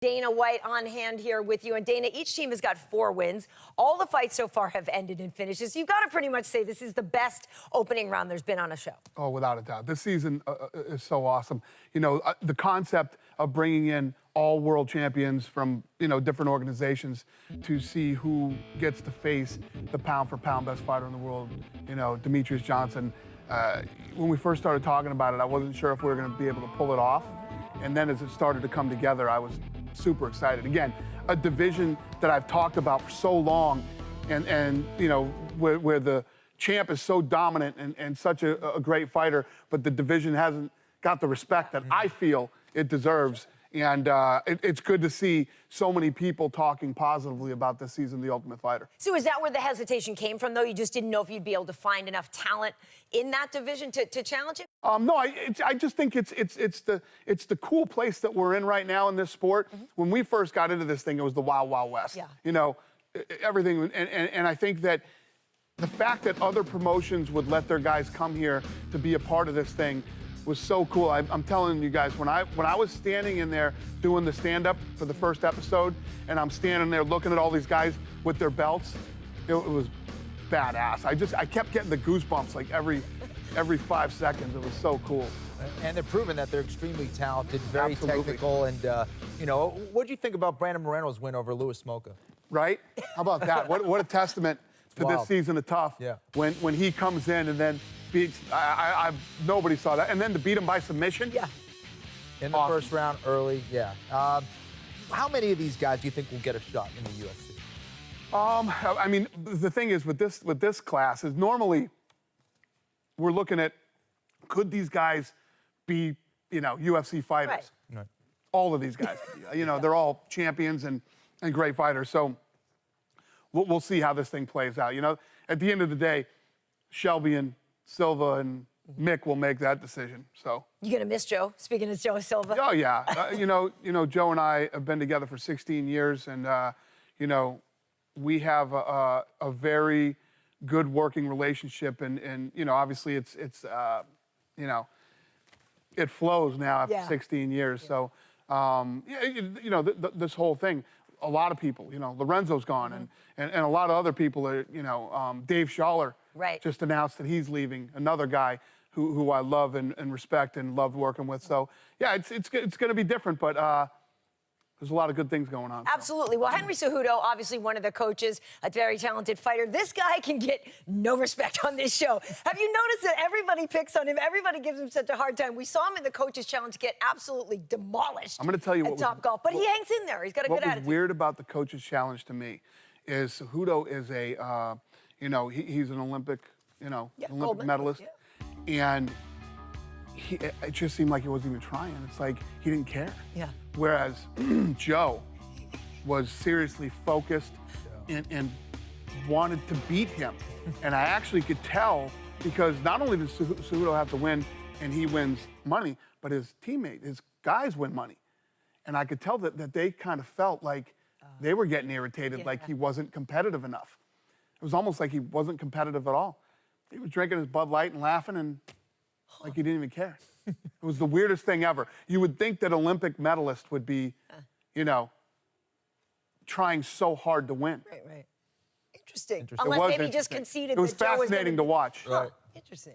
Dana White on hand here with you. And Dana, each team has got 4 wins. All the fights so far have ended in finishes. You've got to pretty much say this is the best opening round there's been on a show. Oh, without a doubt. This season is so awesome. You know, the concept of bringing in all world champions from, different organizations to see who gets to face the pound-for-pound best fighter in the world, Demetrius Johnson. When we first started talking about it, I wasn't sure if we were going to be able to pull it off. And then as it started to come together, I was super excited. Again, a division that I've talked about for so long, and where the champ is so dominant and such a great fighter, but the division hasn't got the respect that I feel it deserves. And it's good to see so many people talking positively about this season of The Ultimate Fighter. So is that where the hesitation came from, though? You just didn't know if you'd be able to find enough talent in that division to challenge it? No, I just think it's the cool place that we're in right now in this sport. Mm-hmm. When we first got into this thing, it was the Wild Wild West. Yeah. Everything, and I think that the fact that other promotions would let their guys come here to be a part of this thing was so cool. I'm telling you guys, when I was standing in there doing the stand-up for the first episode, and I'm standing there looking at all these guys with their belts, it was badass. I kept getting the goosebumps like every 5 seconds. It was so cool. And they're proving that they're extremely talented, very Absolutely. technical, and what do you think about Brandon Moreno's win over Louis Smolka? Right? How about that? What a testament to this season of TUF. Yeah. When he comes in and then beats, nobody saw that. And then to beat him by submission. Yeah. In the first round, early, yeah. How many of these guys do you think will get a shot in the UFC? I mean, the thing is with this class is normally we're looking at, could these guys be, UFC fighters? Right. All of these guys, they're all champions and great fighters. So we'll see how this thing plays out. At the end of the day, Shelby and Silva and Mick will make that decision. So You gonna miss Joe? Speaking of Joe Silva. Oh yeah, Joe and I have been together for 16 years, and we have a very good working relationship, and obviously it flows now after 16 years. So this whole thing, a lot of people, Lorenzo's gone, and a lot of other people are, Dave Schaller just announced that he's leaving, another guy who I love and respect and love working with. So yeah, it's going to be different, but there's a lot of good things going on. Absolutely. Well, Henry Cejudo, obviously one of the coaches, a very talented fighter. This guy can get no respect on this show. Have you noticed that everybody picks on him? Everybody gives him such a hard time. We saw him in the Coaches Challenge get absolutely demolished. I'm going to tell you what Top Golf, but he hangs in there. He's got a good attitude. What was weird about the Coaches Challenge to me is Cejudo is a, he's an Olympic, Olympic medalist, and it just seemed like he wasn't even trying. It's like he didn't care. Yeah. Whereas Joe was seriously focused and wanted to beat him. And I actually could tell, because not only does Cejudo have to win and he wins money, but his teammate, his guys win money. And I could tell that they kind of felt like they were getting irritated, like he wasn't competitive enough. It was almost like he wasn't competitive at all. He was drinking his Bud Light and laughing and like he didn't even care. It was the weirdest thing ever. You would think that Olympic medalist would be, trying so hard to win. Right. Interesting. Unless maybe just conceded. It was fascinating to watch. Huh. Interesting.